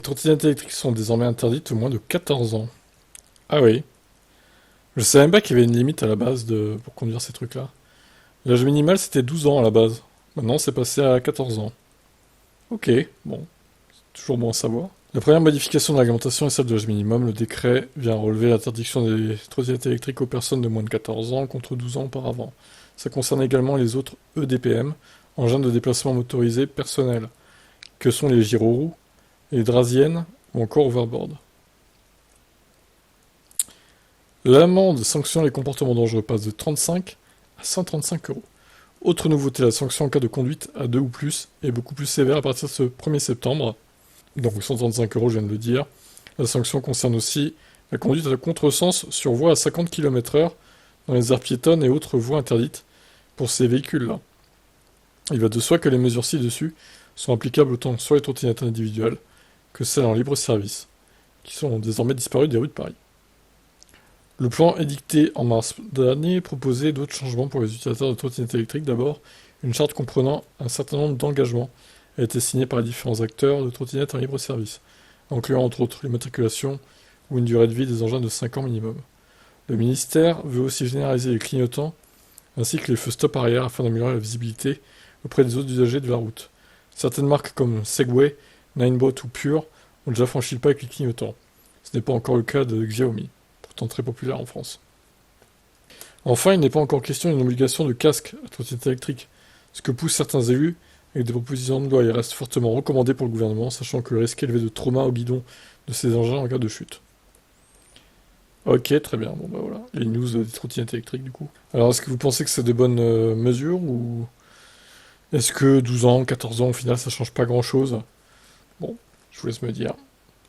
Les trottinettes électriques sont désormais interdites aux moins de 14 ans. Ah oui. Je savais même pas qu'il y avait une limite à la base pour conduire ces trucs-là. L'âge minimal c'était 12 ans à la base. Maintenant c'est passé à 14 ans. Ok, bon, toujours bon à savoir. La première modification de la réglementation est celle de l'âge minimum. Le décret vient relever l'interdiction des trottinettes électriques aux personnes de moins de 14 ans contre 12 ans auparavant. Ça concerne également les autres EDPM, engins de déplacement motorisé personnel, que sont les gyroroues, les draziennes ou encore overboard. L'amende sanctionnant les comportements dangereux passe de 35 à 135 euros. Autre nouveauté, la sanction en cas de conduite à 2 ou plus est beaucoup plus sévère à partir de ce 1er septembre. Donc 135 euros, je viens de le dire. La sanction concerne aussi la conduite à contresens sur voie à 50 km/h dans les aires piétonnes et autres voies interdites pour ces véhicules-là. Il va de soi que les mesures ci-dessus sont applicables autant sur les trottinettes individuelles que celles en libre service, qui sont désormais disparues des rues de Paris. Le plan édicté en mars dernier proposait d'autres changements pour les utilisateurs de trottinettes électriques. D'abord, une charte comprenant un certain nombre d'engagements a été signée par les différents acteurs de trottinettes en libre service, incluant entre autres l'immatriculation ou une durée de vie des engins de 5 ans minimum. Le ministère veut aussi généraliser les clignotants ainsi que les feux stop arrière afin d'améliorer la visibilité auprès des autres usagers de la route. Certaines marques comme Segway, Ninebot ou Pure ont déjà franchi le pas avec les clignotants. Ce n'est pas encore le cas de Xiaomi, pourtant très populaire en France. Enfin, il n'est pas encore question d'une obligation de casque à trottinette électrique, ce que poussent certains élus avec des propositions de loi. Il reste fortement recommandé pour le gouvernement, sachant que le risque élevé de trauma au guidon de ces engins en cas de chute. Ok, très bien, bon bah voilà, les news des trottinettes électriques du coup. Alors est-ce que vous pensez que c'est de bonnes mesures ou est-ce que 12 ans, 14 ans au final ça change pas grand chose? Bon, je vous laisse me dire.